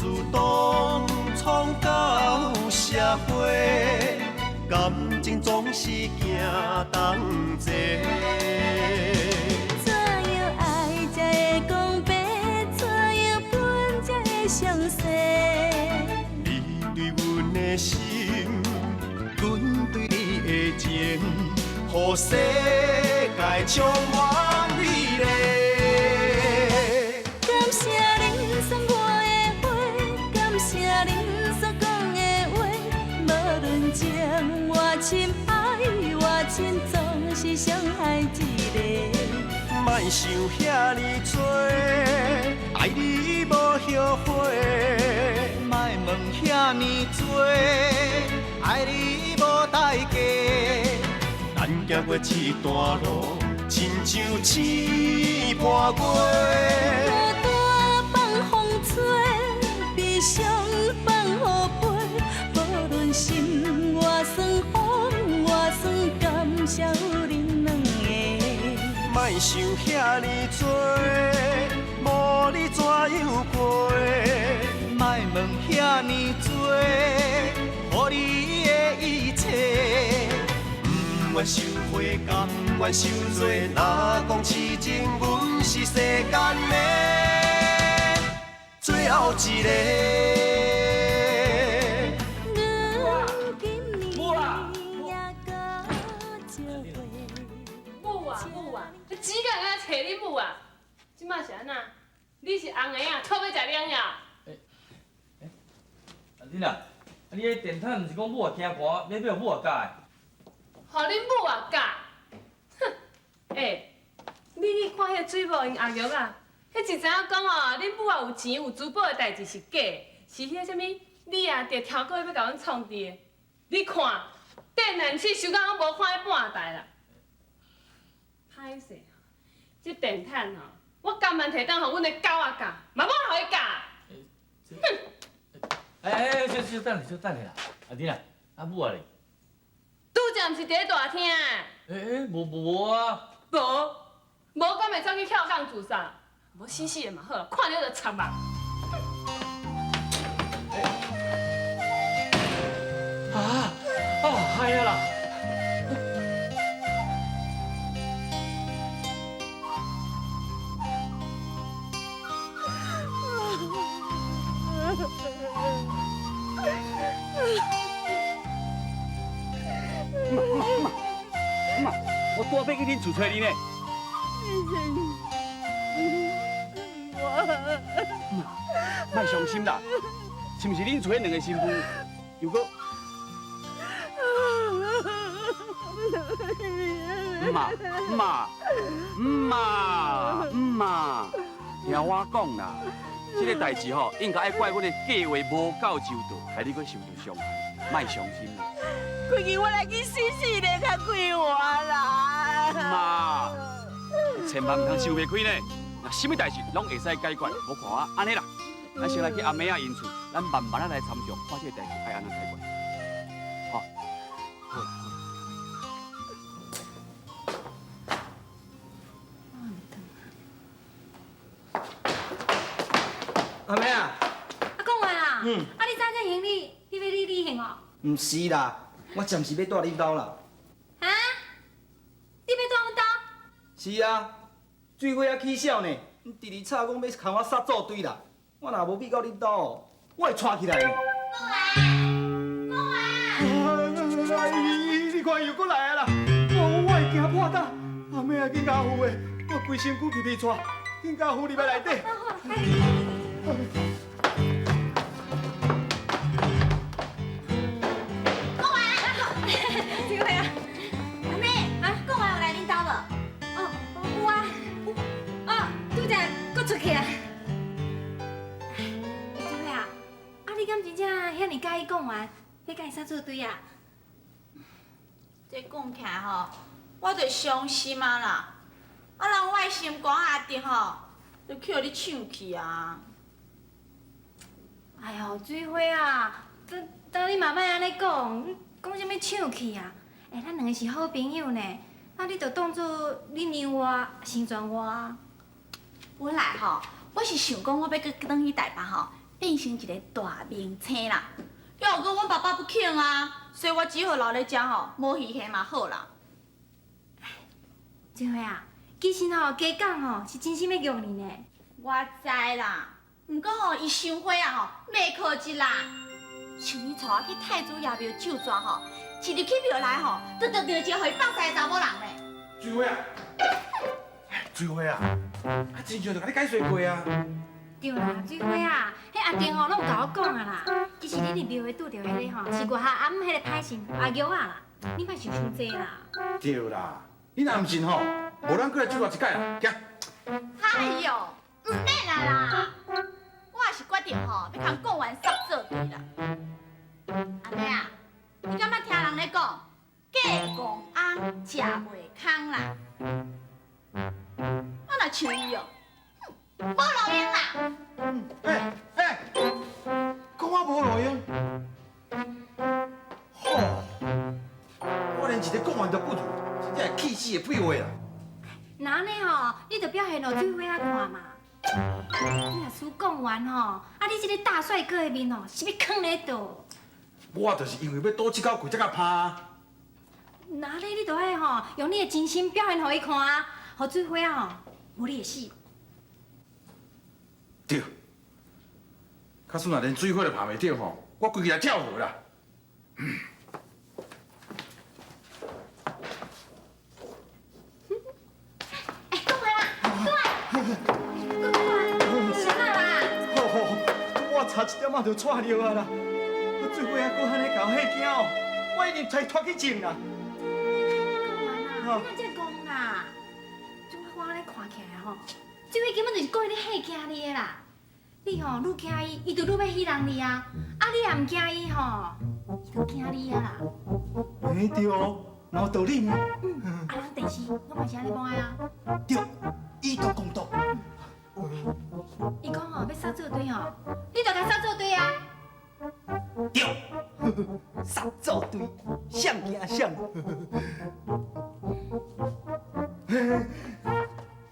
自动闯到社会，感情总是行同齐。怎样爱才会讲白？怎样分才会详细？你对阮的心，阮对你的情，予世界充满美丽。感谢恁送我的花，感谢恁所讲的话。无论情我深爱，我亲总是上爱一个。莫想遐尼多，爱你无后悔。莫问遐尼多，爱你无代价。咱行过这段路，亲像刺破月。孤单放风吹，悲伤放雨飞。无论心我酸苦，我酸感谢有恁两个。莫想遐尼多，无你怎样过？莫问遐尼多，予你的一切。不愿受悔，甘愿受罪。若讲痴情，阮是世间的最后一个。母啊，你钱敢来找你母啊？即摆是安那？你是红的啊，讨要食凉呀？恁啊，你迄电毯毋是讲母啊听歌，免叫母啊教的。互恁母啊教？哼！你看迄水某因阿玉啊，迄一知影讲哦，恁母啊有钱有珠宝的代志是假的，是迄什物你啊着挑过要甲阮创治的。你看，电暖气收到我无看迄半台啦。歹势啊！这电毯哦，我甘愿摕当互阮的狗仔教，嘛要互伊教。哼！小等下啦，恁啊，母啊咧？拄则毋是伫咧大厅的。无啊。无敢会走去跳杠自杀？无死死的嘛好，看了就插目。嗨啊啦！妈，我多要去恁厝找你呢。莫伤心啦，是毋是恁厝迄两个新妇又搁？妈，听我讲啦，这个代志吼，应该爱怪阮的计划无够周到，害你搁受到伤害，莫伤心啦。规日我来去死死的较快活啦。妈，千万唔通想袂开呢。若什么代志拢会使解决，无看我安尼啦。咱先来去阿妹仔因厝，咱慢慢啊来参详，看这个代志爱安怎解决。好，好啦。阿妹啊，讲话啦，你早这行李，你要你旅行哦？唔是啦，我暂时要住恁兜啦。啊？你要住阮兜？是啊，水火也起痟呢，第二吵讲要扛我杀做堆啦，我若无逼到恁兜，我会窜起来呢。你看又搁来啊啦！我会惊破胆，阿妹啊，紧加扶的，我规身躯皮皮喘，紧加扶入来内底。这位啊，阿妹啊，讲话有来恁兜无？哦，有啊，哦，拄则搁出去啊。这位啊，你敢真正遐尼介意讲完，要甲伊杀做对啊？这讲起来吼，我就伤心啊啦！啊，人我的心肝阿弟吼，就去互你抢去啊！哎呦，水花啊，当你慢慢安尼讲，讲啥物抢去啊？咱两个是好朋友呢，那你就当作你让我，成全我啊。本来吼，我是想讲我要搁转去台北吼，变成一个大明星啦。要有讲阮爸爸不肯啊，所以我只好留咧遮吼，无戏戏嘛好啦。这回啊，其实吼加讲吼是真心要约你呢。我知啦，毋过吼伊伤火啊吼，袂可惜啦。像伊带我去太子爷庙救抓吼，一入去庙内吼，就着着一个互伊放屎的查某人咧。水花啊！水花啊！真像就甲你解说过啊。对啦，水花啊，迄阿定吼拢有甲我讲啊啦。其实你入庙会拄着迄个吼，是外下暗迄个歹心阿玉啊啦，你莫想伤济啦。对啦，你若毋信吼，无咱过来酒偌一届啦，行。哎哟，毋免啦啦，我也是决定吼，要共讲完煞做对啦。阿妹啊，你敢捌听人咧讲，嫁公翁食袂空啦？我若像伊哦，无路用啦。讲我无路用。吼，我连一个讲完都不如，真正气死的屁话啦！那安尼吼，你着表现互水花啊看嘛。你若输讲完吼，啊你这个大帅哥的面吼，是要囥咧倒？我就是因为要赌这狗贵才甲拍。那安尼你着爱吼，用你的真心表现互伊看啊，互水花啊吼，无你会死。对。假使若连水火都拍袂着吼，我规个来跳河啦。哎，过来啦，过来，过来，啥啦？好，我差一点仔就错了啊啦！水花啊，搁安尼搞迄囝哦，我一定才拖去警啦。讲完啦，你莫这讲啦。种我安尼看起来吼，这位根本就是故意咧吓惊你的啦。你吼愈惊伊，伊就愈要戏人你啊。啊，你也毋惊伊吼，伊就惊你啊啦。哎对哦，有道理呢。啊，人电视我嘛是安尼讲的啊。对，以毒攻毒。伊讲吼要杀做对吼，你就甲杀做对啊。对，杀做对，相惊相。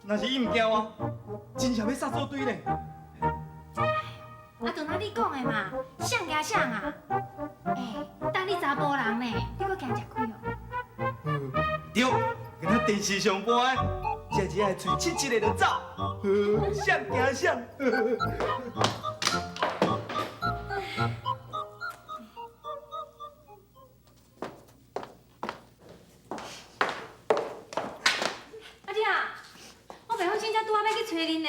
若是伊唔惊我，真正要杀做对咧。啊，就那你讲的嘛，像惊像啊。哎，当你查甫人呢，你搁惊食亏哦。对，跟咱电视上播的，食一下嘴亲亲的就走，像惊像。阿弟啊，我袂好真正拄仔要去找恁呢。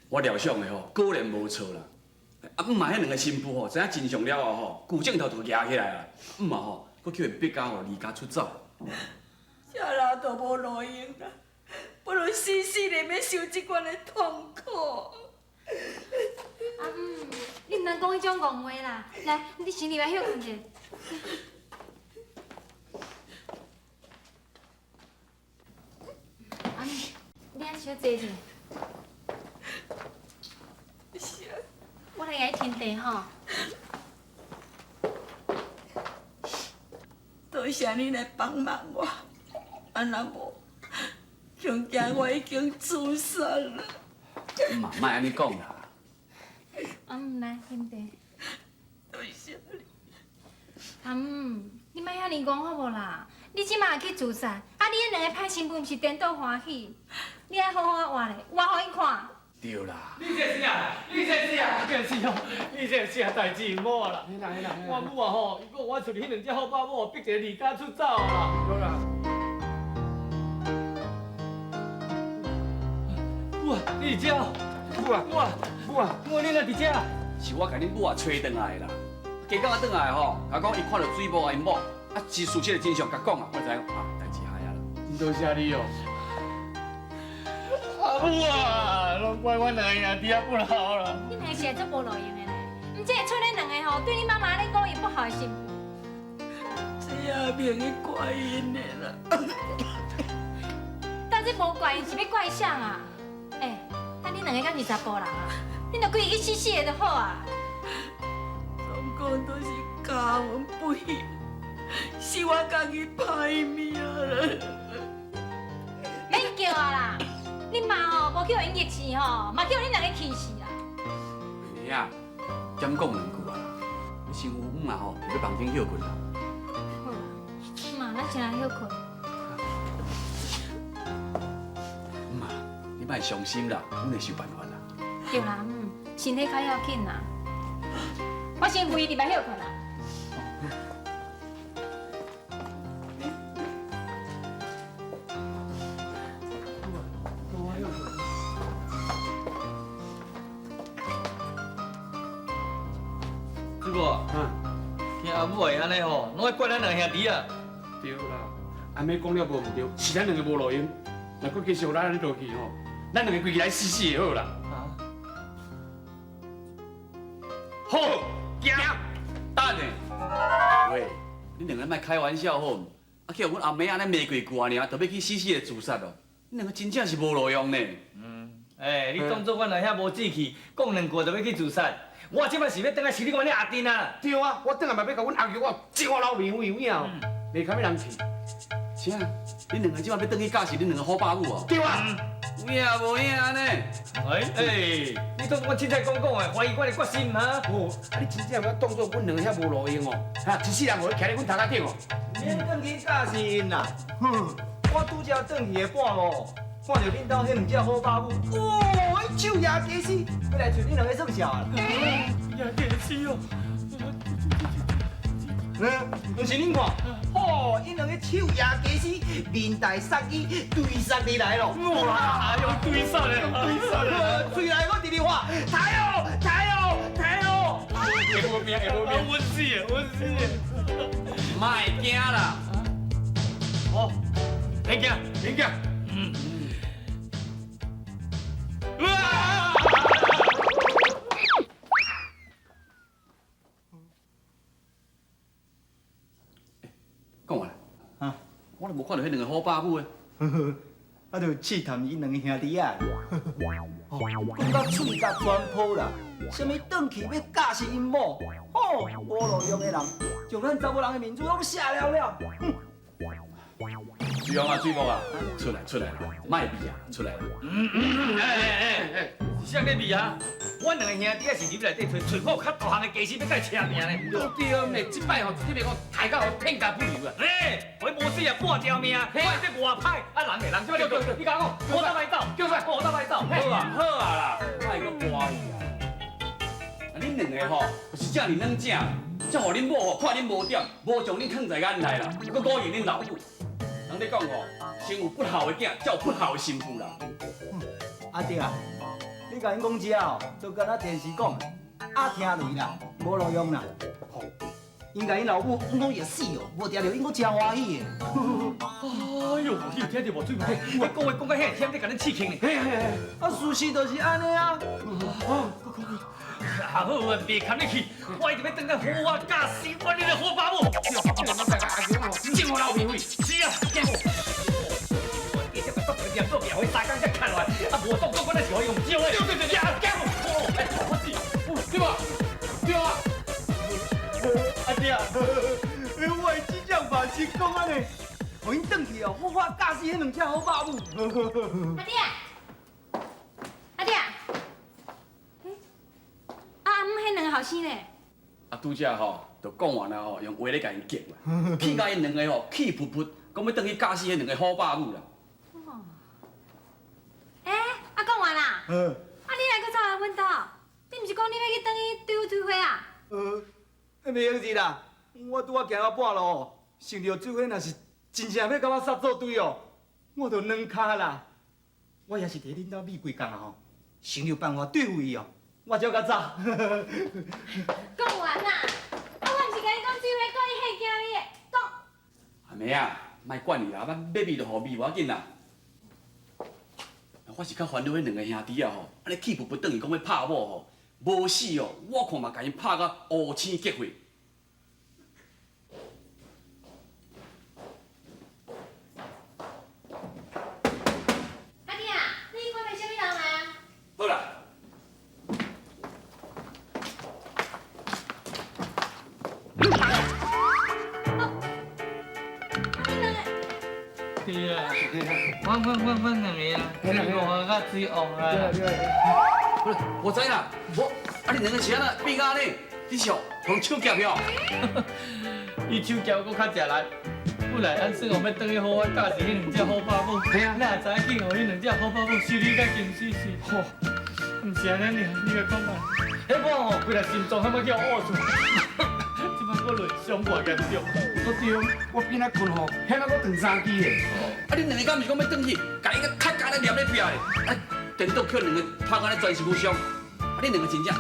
我料想的吼，果然无错啦。啊，毋嘛，迄两个新妇吼，知影真相了后吼，旧镜头就压起来啦。毋嘛吼，佫叫伊逼家吼离家出走。这人都无路用啦，不如死死的要受这款的痛苦。你毋通讲迄种戆话啦。来，你先入来休困者。你安小坐者。我来甲你添茶吼。多谢你来帮忙我，啊若无，恐惊我已经自杀了。嘛，莫安尼讲啦。来添茶。多谢你。你莫遐尼讲好无啦？你即马去自杀，啊你迄两个歹新妇毋是颠倒欢喜？你爱好好啊活咧，活互伊看。对啦。你这是啊，你这是啊，这是哦，你这是啊代志唔好啦。我母啊吼，伊讲我厝里迄两只好爸母，逼着离家出走啦。好啦。母啊，你伫遮哦？母啊，母啊，你哪伫遮？是我甲恁母啊找转来啦。加到我转来吼，甲讲伊看到水母啊，因某啊是事实的真相，甲讲啊，我知啊代志害啊啦。真多谢你哦。母啊，拢怪阮两个兄弟啊不好啦。你两个是会做无路用的咧，毋只会找恁两个吼，对恁妈妈安尼讲伊不好的媳妇。这也免去怪因的啦。但是无怪因是要怪谁啊？但恁两个敢是查甫人啊？恁着规个去死死的就好啊。总共都是家门不幸，是我家己歹命啦。免叫啊啦！恁妈吼吼，无去互因激气吼，嘛去互恁两个气死啦。妹啊，减讲两句啊，你身躯啊吼，就要房间休困啦。好啦，妈，咱先来休困。妈，你莫伤心啦，阮会想办法啦。对啦，身体较要紧啦。我先回去入来休困啦。师傅，听阿母会安尼吼，拢爱怪咱两兄弟啊。对啦，阿妹讲了无毋对，是咱两个无路用，若搁继续咱安尼落去吼，咱两个规起来死死就好啦。好，行，等下。喂，你两个莫开玩笑好？啊，叫阮阿妹安尼骂几句尔，就要去死死的自杀哦？你两个真正是无路用呢。你当作阮两遐无志气，讲两句就要去自杀。我即摆是要倒来xử理阮的阿丁啊！对啊，我等下嘛要甲阮阿舅我招老面有影哦，袂堪要人气。啥？你两个即摆要倒去教是恁两个好爸母哦？对啊，有影无影安尼？你当作我凊彩讲的，怀疑我的决心哈？哦，啊你真正要当作阮两个遐无路用哦，哈，一世人无徛咧阮头壳顶哦。免转去教是因啦，我拄则转去的半路，看到恁兜迄两只好爸母，哦，伊手牙结实，要来找恁两个算账啊！也给死哦！唔是恁看，哦，因两个手牙结实，面带杀意，对杀你来咯！哇，用对杀的，对杀的，嘴来我直直喊，抬哦，抬哦，抬哦！会无命，会无命，稳死的，稳死的！莫惊啦！哦，免惊，免惊。哇！讲完啦。啊，我都无看到迄两个好爸母诶。啊，就试探因两个兄弟啊。讲到嘴甲全破啦，什么转去要嫁死因某，哦，无路用的人，将咱查某人的面子拢写了了。水王啊，水王啊，出来啦，莫避啊，出来啦。是啥个味啊？阮两个兄弟啊是入内底找我较大汉的技师要甲伊车命呢。对咩？即摆吼，特别讲大家好天下不留啊。我无死啊半条命，我这外歹，人的人，即摆就对，你讲我，我倒来走，叫出来，我倒来走。好啊啦，莫个欢喜啊。恁两个吼，是正哩软正，才互恁某吼看恁无点，无将恁藏在眼内啦，搁勾引恁老母。人咧讲吼，先有不孝的囝，才有不孝的媳妇啦。阿弟啊，你甲因讲遮哦，就敢若电视讲，啊听雷啦，无路用啦。因甲因老母讲也死哦，无定着因搁真欢喜的。哎呦，你有听到无？水毛，我讲话讲到遐忝，在甲恁刺激呢。啊，事实就是安尼啊。好啊，别看你去，我一定要等到好我嫁死我你的好爸母。借我老皮费，是啊，借我。你这个做这点做表会3工才看来，啊，无当作我那是可以用招的。对，借我。我是，对吧？对啊。阿弟啊，我会真正把成功安尼，互因转去哦，好好嫁死迄两只好爸母。阿弟啊，阿弟啊，迄两个后生呢？啊，拄则吼，就讲完了吼，用话咧甲因激啦，气甲因两个吼气噗噗，讲要转去嫁死迄两个好爸母啦。讲完啦。啊，你来搁走来阮兜？你毋是讲你要去转去对水花啊？袂用日啦，我拄仔行到半路，想到水花若是真正要甲我杀作对哦，我就软骹啦。我也是伫恁兜咪几工啊吼，想着办法对付伊哦，我才甲走。讲完啦，我毋是甲你讲水花故意吓惊你的，讲。阿妹啊，莫管伊啦，要咪就互咪，无要紧啦。我是较烦恼迄两个兄弟啊吼，安尼气噗噗转去讲要拍某吼，无死哦，我看嘛甲因拍到乌青结血。阿弟啊，你看到什么人啊？好啦。对啊。阮两个啦，水王甲水王啊。不是，我知啦，你两个是安那变安尼，你是同手夹哟？伊手夹佫较食力。本来咱算王要转去好我教是迄两只好爸母，你也知紧互迄两只好爸母修理甲金水水。吼，毋是安尼尔，你甲讲嘛？迄我吼规个心脏喊要叫我呕出，即摆佫累伤偌严重。对，我变仔困吼，遐那佫长3支的。你两个敢毋是讲要转去，家己个较加咧黏咧壁咧？电脑叫两个拍安尼全是互相，你两个真正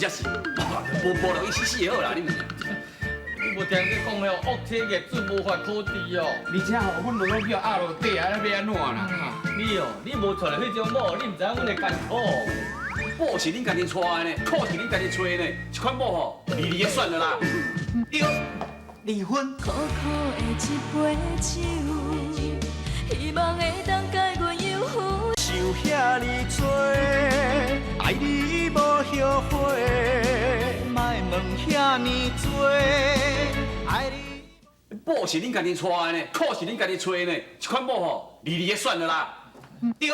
是无落去死就好啦，你两个。你无听你讲的哦，恶体业准无法可治哦。而且吼，阮落去叫压落底，安尼要安怎啦？你无找着迄种某，你毋知影阮的艰苦。某是恁家己娶的呢，苦是恁家己找的呢，一款某吼，离的算了啦。离婚。苦苦的一杯酒，希望会当解阮忧郁。受遐尼多，爱你无后悔，莫问遐尼多，爱你。某是恁家己娶的呢，苦是恁家己找的呢，一款某吼，离的算了啦。对，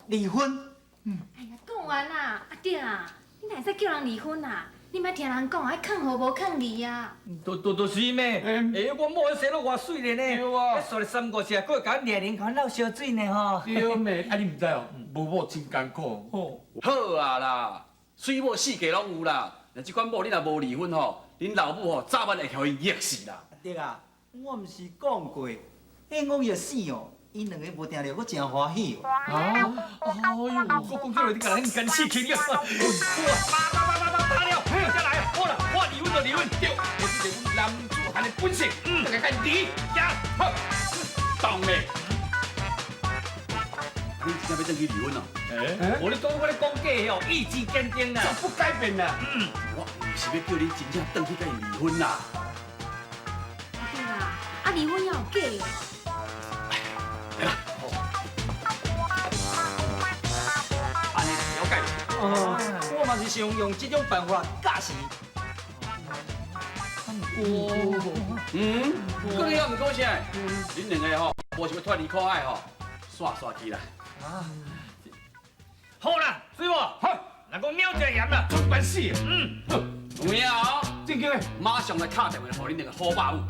离婚。哎呀，讲完啦，阿弟啊，你哪会使叫人离婚啊？你莫听人讲，爱抗好无抗离啊。就是咩？我某迄生得偌水咧呢，迄说了3、5次，佫会甲掠人甲闹烧水呢吼。对咩？你毋知哦，无某真艰苦。好啊啦，水某四界拢有啦。若即款某你若无离婚吼，恁老母吼早晚会互伊噎死啦。阿弟啊，我毋是讲过，迄我噎死哦，因两个无定着，我真欢喜哦。哎呦，我讲叫你甲咱干死去了。打了，再来，好啦，我离婚就离婚，对，这是阮男子汉的本性，大家干离，呀，好，当嘞。你真正要转去离婚哦？我咧讲假哦，意志坚定啦，不改变啦。我毋是要叫你真正转去甲伊离婚啦。阿弟啊，啊离婚要有假哦。来啦，安尼了解。我嘛是想用这种办法假死。搁你遐毋过啥？恁两个吼，无想要脱离苦海吼，煞去啦。好啦，水某，好，那个瞄这盐啦，出关系。有影哦，正经的，马上来打电话，互恁两个好爸母。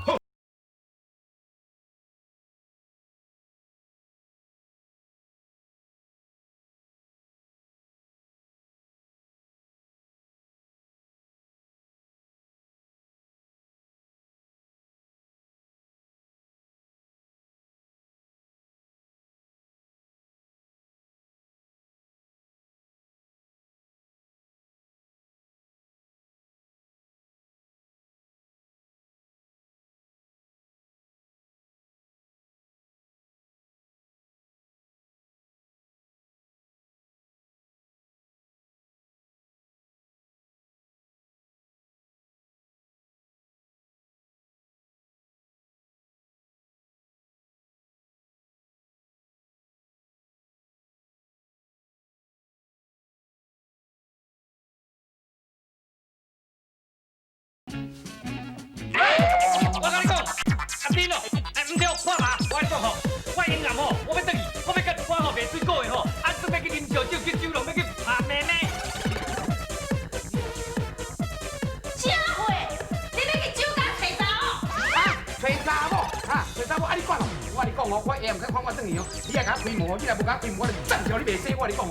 我甲你讲，阿丁哦，唔对，我爸，我甲你讲吼，我永暗吼，我要转去，我要甲我吼卖水果的吼，准备去啉烧酒，去酒楼，要去拍妹妹。佳慧，你要去酒家找查某？找查某，找查某，你管哦？我跟你讲哦，我下毋敢看我转去哦，你若甲我开门，你若无甲我开门，我就斩掉你袂死，我跟你讲哦。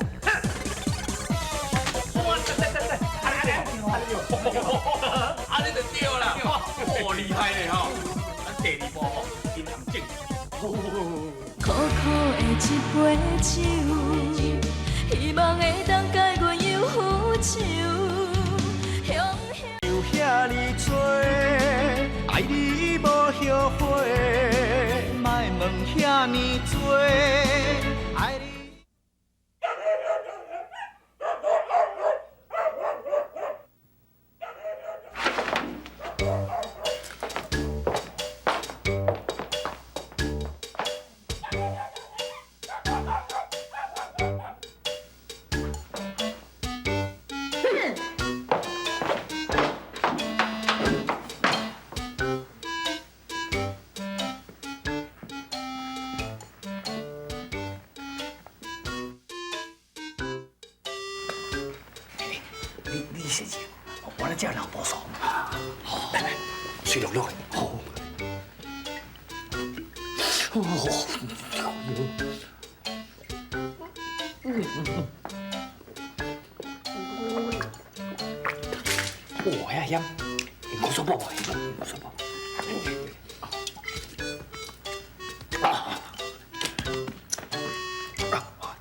安尼就对啦，哇，厉害嘞吼！咱第2步吼，阴暗症。苦苦的一杯酒，希望会当解阮忧郁愁。有遐尼多，爱你无后悔，莫问遐尼多，爱你。谢谢，我来叫人保守。好，来来，水浓浓的。好。遐香，胡说八道，胡说八道。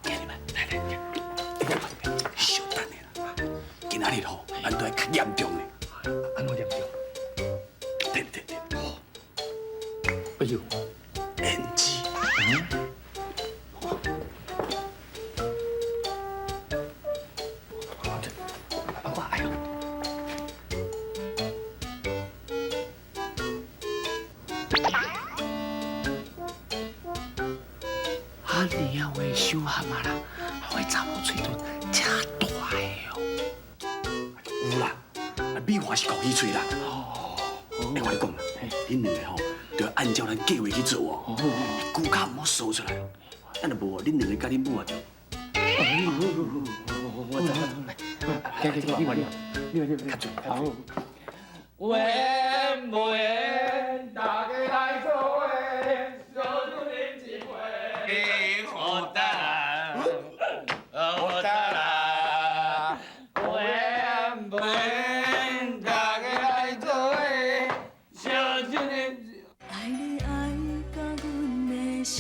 听你们，来，小等下啦，今仔日吼，咱都要较严重的。安怎严重？对。哎呦，NG。哎呦。你啊，我想下嘛啦，我查某嘴唇真大个哦。有啦，美华是故意吹啦。我跟你讲啦，恁两个吼，就要按照咱计划去做哦。骨架唔好缩出来哦，咱若无，恁两个甲恁母啊就。我来，你较准。好。缘无缘，大家来做伙，小酒饮一杯。好哒，好哒啦，缘无缘，大家来做伙，小酒饮。爱你爱甲阮的心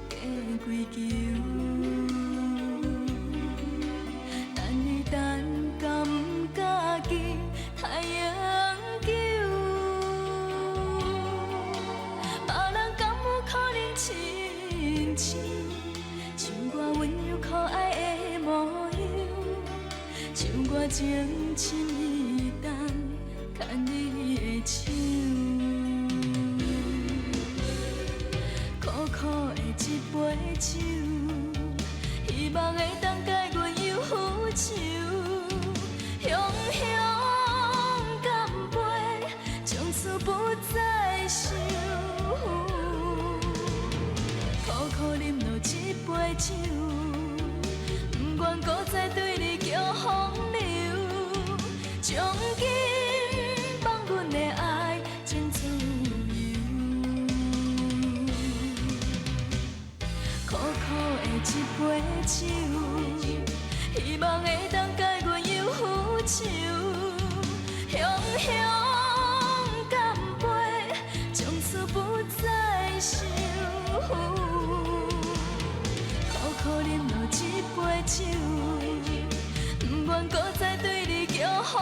加几球，等你等甲唔家己太阳球，别人敢有可能亲像像我温柔可爱的模样，像我情深意重牵你的手。苦苦的一杯酒，希望会当解阮忧愁。雄雄干杯，从此不再想。苦苦饮落一杯酒，不愿搁再对你叫风流。从今放阮的爱真自由。苦苦的一杯酒，希望会当解阮忧愁。雄雄干杯，从此不再想。苦苦饮落一杯酒，不愿搁再对你叫风